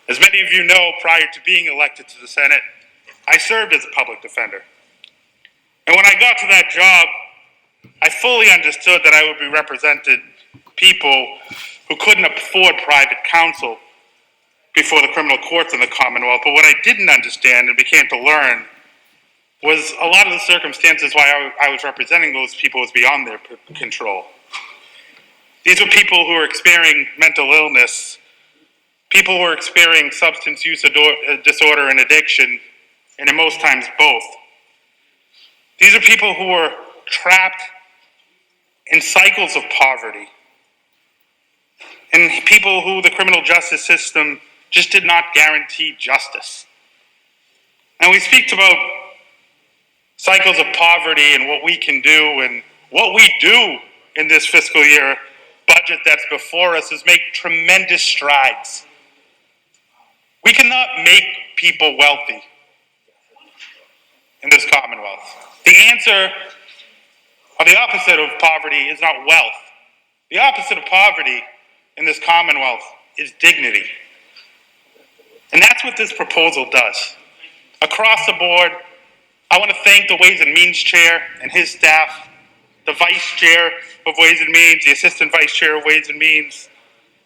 As many of you know, prior to being elected to the Senate, I served as a public defender. And when I got to that job, I fully understood that I would be representing people who couldn't afford private counsel before the criminal courts in the Commonwealth. But what I didn't understand and began to learn was a lot of the circumstances why I was representing those people was beyond their control. These were people who were experiencing mental illness, people who were experiencing substance use disorder and addiction, and in most times both. These are people who were trapped in cycles of poverty, and people who the criminal justice system just did not guarantee justice. And we speak about cycles of poverty and what we can do, and what we do in this fiscal year budget that's before us is make tremendous strides. We cannot make people wealthy in this Commonwealth. The answer, or the opposite of poverty, is not wealth. The opposite of poverty in this Commonwealth is dignity. And that's what this proposal does. Across the board, I want to thank the Ways and Means Chair and his staff, the Vice Chair of Ways and Means, the Assistant Vice Chair of Ways and Means,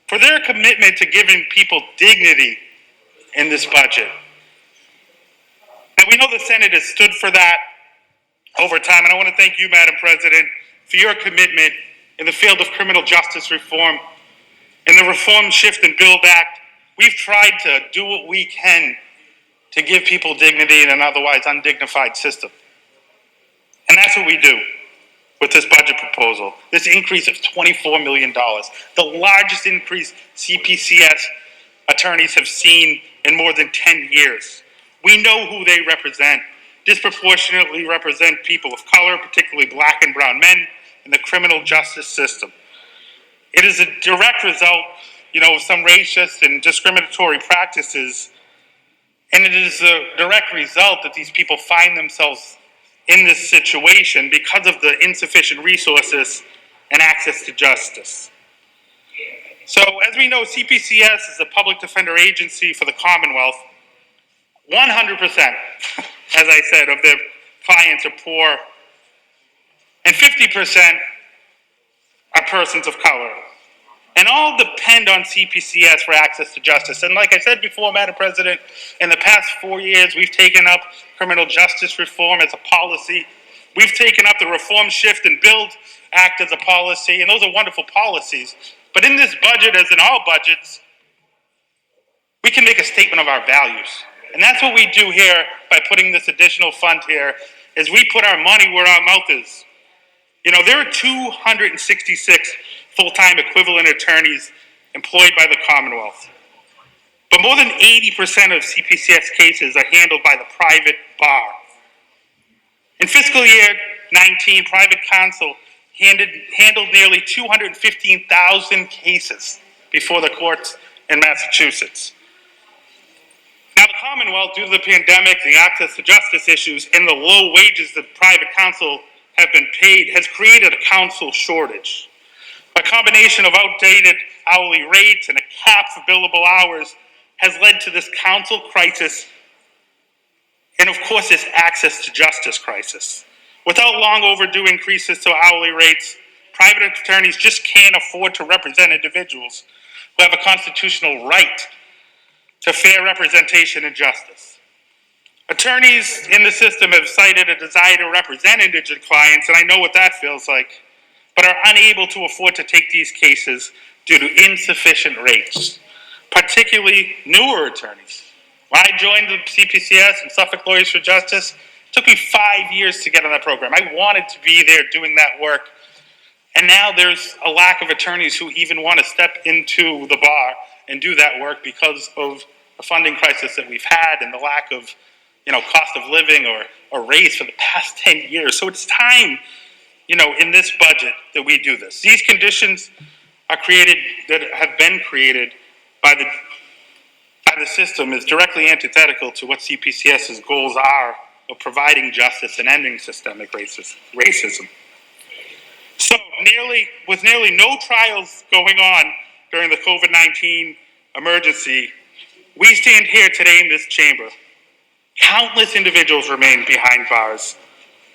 for their commitment to giving people dignity in this budget. And we know the Senate has stood for that over time, and I want to thank you, Madam President, for your commitment in the field of criminal justice reform. In the Reform, Shift, and Build Act, we've tried to do what we can to give people dignity in an otherwise undignified system. And that's what we do with this budget proposal. This increase of $24 million, the largest increase CPCS attorneys have seen in more than 10 years. We know who they represent. Disproportionately represent people of color, particularly black and brown men, in the criminal justice system. It is a direct result, of some racist and discriminatory practices, and it is a direct result that these people find themselves in this situation because of the insufficient resources and access to justice. So, as we know, CPCS is a public defender agency for the Commonwealth. 100%, as I said, of their clients are poor, and 50% are persons of color. And all depend on CPCS for access to justice. And like I said before, Madam President, in the past 4 years, we've taken up criminal justice reform as a policy. We've taken up the Reform, Shift, and Build Act as a policy, and those are wonderful policies. But in this budget, as in all budgets, we can make a statement of our values. And that's what we do here by putting this additional fund here, is we put our money where our mouth is. There are 266 full-time equivalent attorneys employed by the Commonwealth. But more than 80% of CPCS cases are handled by the private bar. In fiscal year 19, private counsel handled nearly 215,000 cases before the courts in Massachusetts. Now, the Commonwealth, due to the pandemic, the access to justice issues, and the low wages that private counsel have been paid, has created a counsel shortage. A combination of outdated hourly rates and a cap for billable hours has led to this counsel crisis and, of course, this access to justice crisis. Without long overdue increases to hourly rates, private attorneys just can't afford to represent individuals who have a constitutional right to fair representation and justice. Attorneys in the system have cited a desire to represent indigent clients, and I know what that feels like, but are unable to afford to take these cases due to insufficient rates, particularly newer attorneys. When I joined the CPCS and Suffolk Lawyers for Justice, it took me 5 years to get on that program. I wanted to be there doing that work, and now there's a lack of attorneys who even want to step into the bar and do that work because of the funding crisis that we've had and the lack of cost of living or raise for the past 10 years. So it's time, in this budget that we do this. These conditions are created, that have been created by the system, is directly antithetical to what CPCS's goals are of providing justice and ending systemic racism. So with nearly no trials going on during the COVID-19 emergency, We stand here today in this chamber. Countless individuals remain behind bars,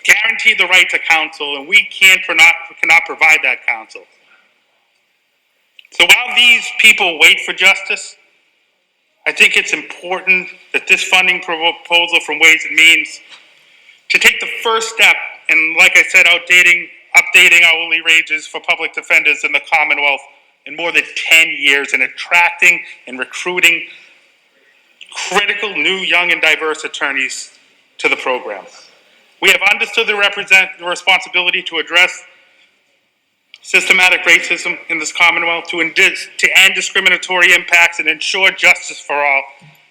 guaranteed the right to counsel, and we cannot provide that counsel. So while these people wait for justice, I think it's important that this funding proposal from Ways and Means to take the first step, and like I said, updating hourly wages for public defenders in the Commonwealth in more than 10 years and attracting and recruiting critical new, young, and diverse attorneys to the program. We have understood the responsibility to address systematic racism in this Commonwealth, to end discriminatory impacts and ensure justice for all.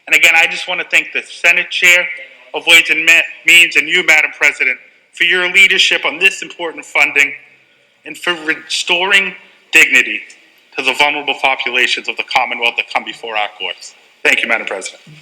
And again, I just want to thank the Senate Chair of Ways and Means and you, Madam President, for your leadership on this important funding and for restoring dignity to the vulnerable populations of the Commonwealth that come before our courts. Thank you, Madam President.